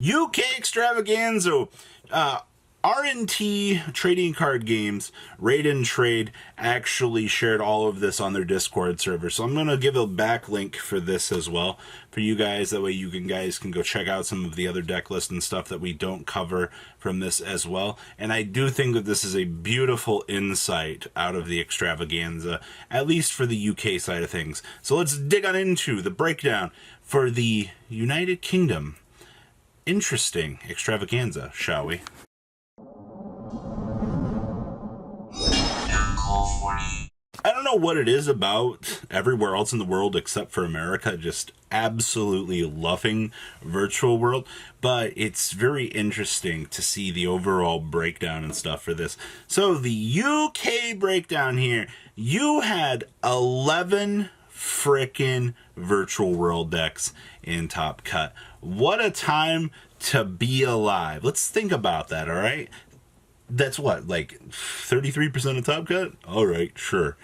UK Extravaganza, R&T Trading Card Games, Raid and Trade actually shared all of this on their Discord server. So I'm going to give a backlink for this as well for you guys. That way you guys can go check out some of the other deck lists and stuff that we don't cover from this as well. And I do think that this is a beautiful insight out of the Extravaganza, at least for the UK side of things. So let's dig on into the breakdown for the United Kingdom. Interesting Extravaganza, shall we? I don't know what it is about everywhere else in the world except for America just absolutely loving Virtual World, but it's very interesting to see the overall breakdown and stuff for this. So the UK breakdown here, you had 11 frickin' Virtual World decks in Top Cut. What a time to be alive. Let's think about that, all right? That's what, like 33% of Top Cut? All right, sure.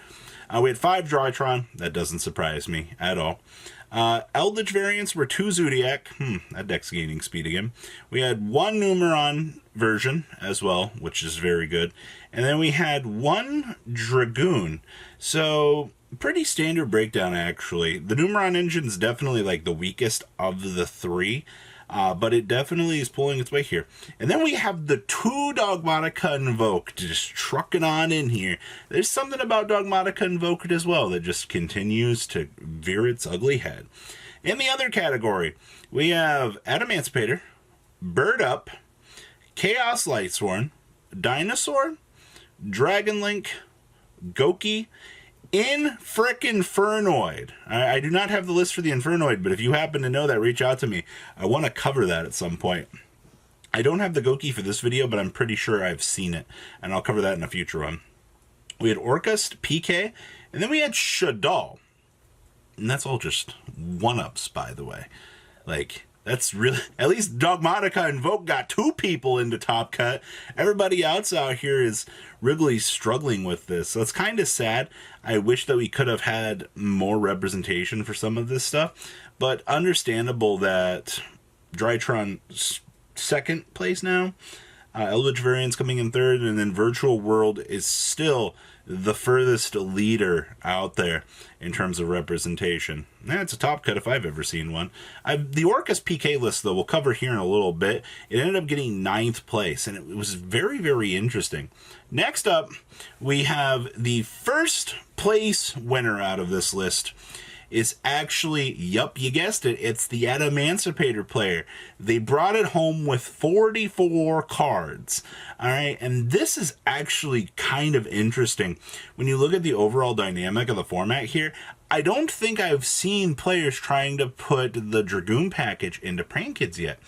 We had 5 Drytron. That doesn't surprise me at all. Eldritch variants were 2 Zodiac. That deck's gaining speed again. We had 1 Numeron version as well, which is very good. And then we had 1 Dragoon. So pretty standard breakdown, actually. The Numeron engine's definitely like the weakest of the 3. But it definitely is pulling its way here. And then we have the 2 Dogmatica Invoked just trucking on in here. There's something about Dogmatica Invoked as well that just continues to veer its ugly head. In the other category, we have Adamantipator, Bird Up, Chaos Lightsworn, Dinosaur, Dragonlink, Goki, Frickin' I do not have the list for the Infernoid, but if you happen to know that, reach out to me. I want to cover that at some point. I don't have the Goki for this video, but I'm pretty sure I've seen it, and I'll cover that in a future one. We had Orcust PK, and then we had Shadal. And that's all just one-ups, by the way. Like, that's really, at least Dogmatica Invoke got 2 people into Top Cut. Everybody else out here is really struggling with this. So it's kind of sad. I wish that we could have had more representation for some of this stuff. But understandable that Drytron second place now. Eldritch variants coming in 3rd, and then Virtual World is still the furthest leader out there in terms of representation. It's a Top Cut if I've ever seen one. The Orcus PK list, though, we'll cover here in a little bit. It ended up getting 9th place, and it was very, very interesting. Next up, we have the first place winner out of this list. Is actually, yup, you guessed it, it's the Adamantipator player. They brought it home with 44 cards. Alright, and this is actually kind of interesting. When you look at the overall dynamic of the format here, I don't think I've seen players trying to put the Dragoon package into Prank Kids yet.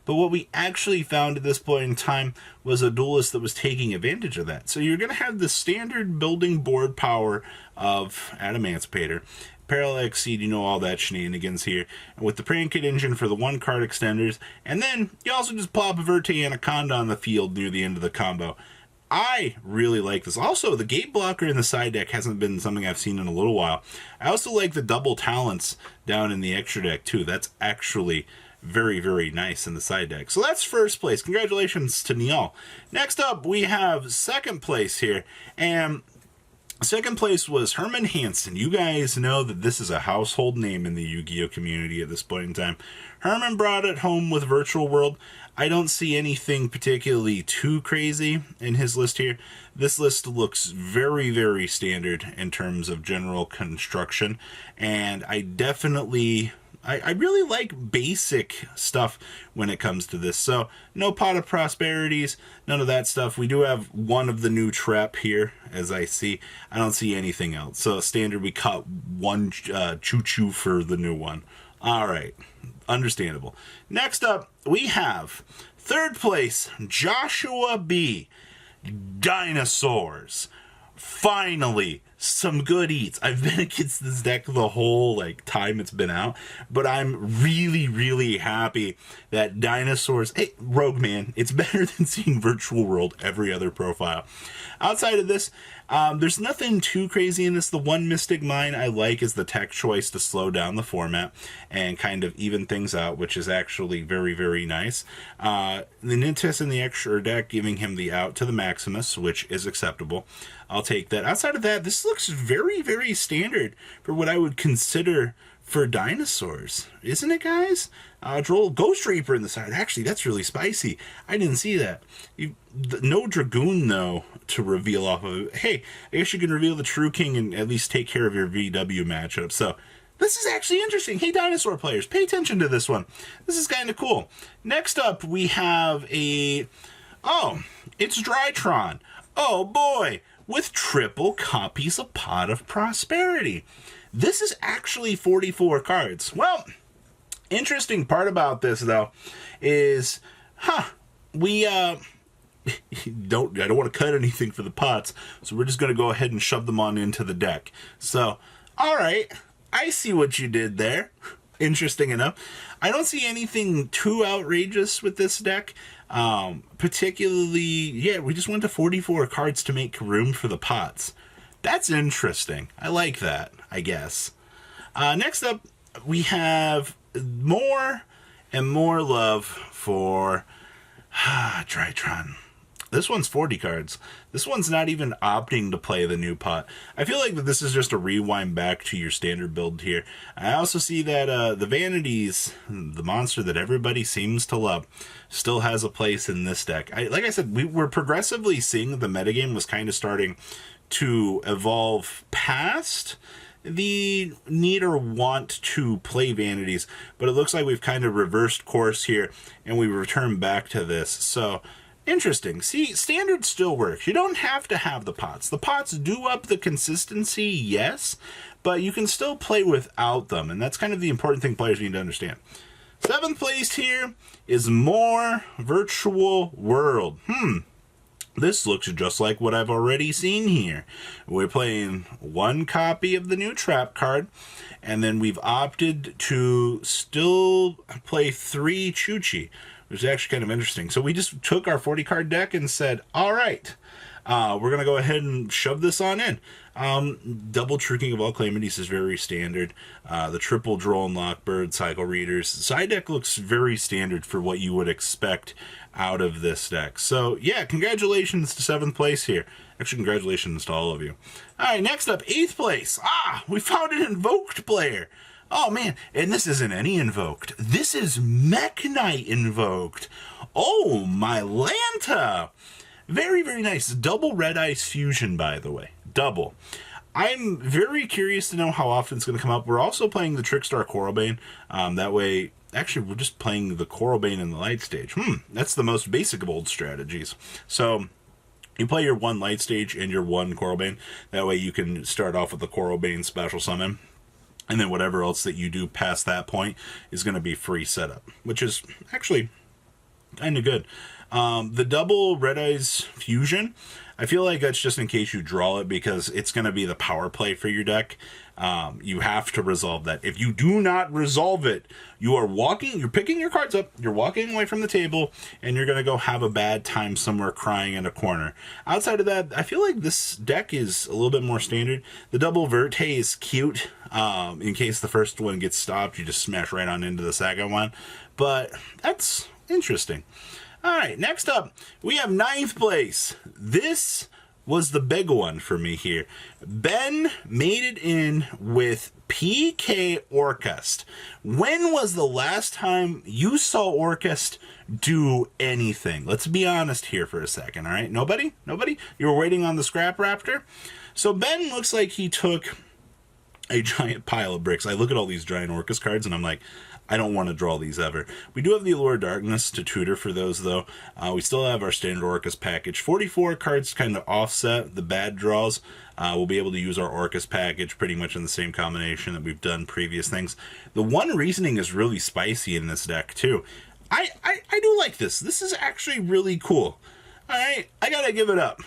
But what we actually found at this point in time was a duelist that was taking advantage of that. So you're going to have the standard building board power of Adamantipator. Parallax Seed, you know, all that shenanigans here. And with the Prank Kid engine for the 1 card extenders. And then you also just plop a Verte Anaconda on the field near the end of the combo. I really like this. Also, the gate blocker in the side deck hasn't been something I've seen in a little while. I also like the double talents down in the extra deck too. That's actually very, very nice in the side deck. So that's first place. Congratulations to Neil. Next up, we have second place here. And second place was Herman Hansen. You guys know that this is a household name in the Yu-Gi-Oh community at this point in time. Herman brought it home with Virtual World. I don't see anything particularly too crazy in his list here. This list looks very, very standard in terms of general construction. And I definitely... I really like basic stuff when it comes to this. So, no Pot of Prosperities, none of that stuff. We do have one of the new trap here, as I see. I don't see anything else. So, standard, we caught 1 choo-choo for the new one. All right, understandable. Next up, we have 3rd place, Joshua B. Dinosaurs. Finally, some good eats. I've been against this deck the whole like time it's been out, but I'm really happy that Dinosaurs, hey, Rogue Man, it's better than seeing Virtual World every other profile. Outside of this, there's nothing too crazy in this. The one Mystic Mine I like is the tech choice to slow down the format and kind of even things out, which is actually very nice. The Nintis in the extra deck giving him the out to the Maximus, which is acceptable. I'll take that. Outside of that, this looks very standard for what I would consider for Dinosaurs. Isn't it, guys? Droll Ghost Reaper in the side. Actually, that's really spicy. I didn't see that. No Dragoon, though, to reveal off of it. Hey, I guess you can reveal the True King and at least take care of your VW matchup. So, this is actually interesting. Hey, Dinosaur players, pay attention to this one. This is kind of cool. Next up, we have a... Oh, it's Drytron. Oh, boy. With triple copies of Pot of Prosperity. This is actually 44 cards. Well, interesting part about this, though, is, we, I don't want to cut anything for the pots, so we're just going to go ahead and shove them on into the deck. So, alright, I see what you did there. Interesting enough. I don't see anything too outrageous with this deck. Particularly, yeah, we just went to 44 cards to make room for the pots. That's interesting. I like that, I guess. Next up, we have more and more love for Drytron. This one's 40 cards. This one's not even opting to play the new pot. I feel like that this is just a rewind back to your standard build here. I also see that the Vanities, the monster that everybody seems to love, still has a place in this deck. Like I said, we were progressively seeing that the metagame was kind of starting to evolve past the need or want to play Vanities, but it looks like we've kind of reversed course here and we return back to this. So interesting. See, standard still works. You don't have to have the pots. The pots do up the consistency, yes, but you can still play without them, and that's kind of the important thing players need to understand. 7th place here is more Virtual World. This looks just like what I've already seen here. We're playing 1 copy of the new trap card, and then we've opted to still play 3 Chuchi, which is actually kind of interesting. So we just took our 40 card deck and said, all right, we're going to go ahead and shove this on in. Double True King of all Calamities is very standard. The triple Droll and Lockbird, Cycle Readers. Side deck looks very standard for what you would expect out of this deck. So, yeah, congratulations to 7th place here. Actually, congratulations to all of you. All right, next up, 8th place. We found an Invoked player. Oh, man, and this isn't any Invoked. This is Mech Knight Invoked. Oh, my Lanta. Very nice. Double Red Ice Fusion, by the way. Double. I'm very curious to know how often it's going to come up. We're also playing the Trickstar Coralbane. That way, actually, we're just playing the Coralbane in the light stage. That's the most basic of old strategies. So, you play your 1 light stage and your 1 Coralbane. That way you can start off with the Coralbane special summon. And then whatever else that you do past that point is going to be free setup, which is actually kind of good. The double Red Eyes Fusion, I feel like that's just in case you draw it because it's going to be the power play for your deck. You have to resolve that. If you do not resolve it, you're picking your cards up, you're walking away from the table, and you're going to go have a bad time somewhere crying in a corner. Outside of that, I feel like this deck is a little bit more standard. The double Verte is cute. In case the first one gets stopped, you just smash right on into the second one. But that's interesting. All right, next up, we have 9th place. This was the big one for me here. Ben made it in with PK Orcust. When was the last time you saw Orcust do anything? Let's be honest here for a second, all right? Nobody? You were waiting on the Scrap Raptor? So Ben looks like he took a giant pile of bricks. I look at all these giant Orcust cards and I'm like, I don't want to draw these ever. We do have the Allure of Darkness to tutor for those, though. We still have our standard Orcust package. 44 cards kind of offset the bad draws. We'll be able to use our Orcust package pretty much in the same combination that we've done previous things. The one reasoning is really spicy in this deck, too. I do like this. This is actually really cool. All right, I gotta give it up.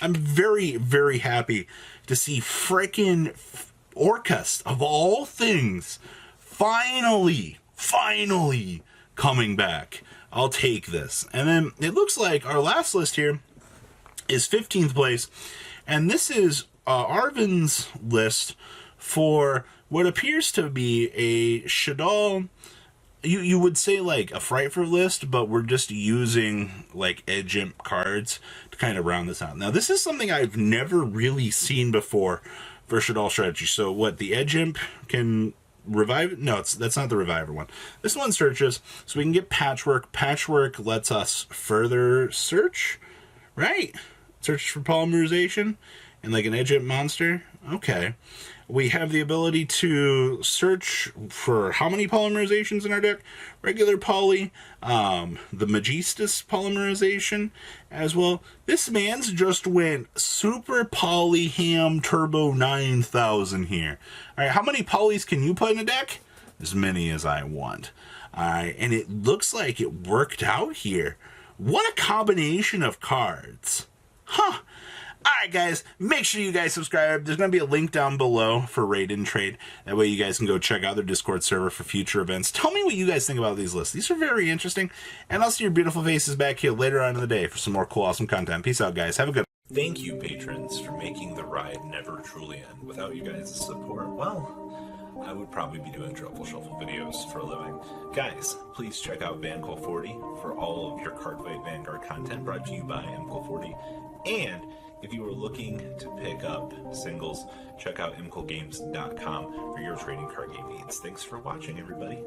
I'm very, very happy to see frickin' Orcust, of all things, finally coming back. I'll take this. And then it looks like our last list here is 15th place. And this is Arvin's list for what appears to be a Shadal. You would say like a Frightful list, but we're just using like Edge Imp cards to kind of round this out. Now, this is something I've never really seen before for Shadal strategy. So what, the Edge Imp can revive? No, that's not the Reviver one. This one searches, so we can get Patchwork. Patchwork lets us further search, right? Search for polymerization and like an Edge Imp monster. Okay. We have the ability to search for how many polymerizations in our deck. Regular poly, the Magistus polymerization as well. This man's just went super poly ham turbo 9000 here. All right, how many polys can you put in a deck? As many as I want. All right, and it looks like it worked out here. What a combination of cards. Huh. Alright guys, make sure you guys subscribe. There's going to be a link down below for Raid and Trade. That way you guys can go check out their Discord server for future events. Tell me what you guys think about these lists. These are very interesting. And I'll see your beautiful faces back here later on in the day for some more cool, awesome content. Peace out, guys. Have a good one. Thank you, patrons, for making the ride never truly end. Without you guys' support, well, I would probably be doing Truffle Shuffle videos for a living. Guys, please check out VanCool40 for all of your Cardfight Vanguard content brought to you by MCool40. And if you are looking to pick up singles, check out mcoolgames.com for your trading card game needs. Thanks for watching, everybody.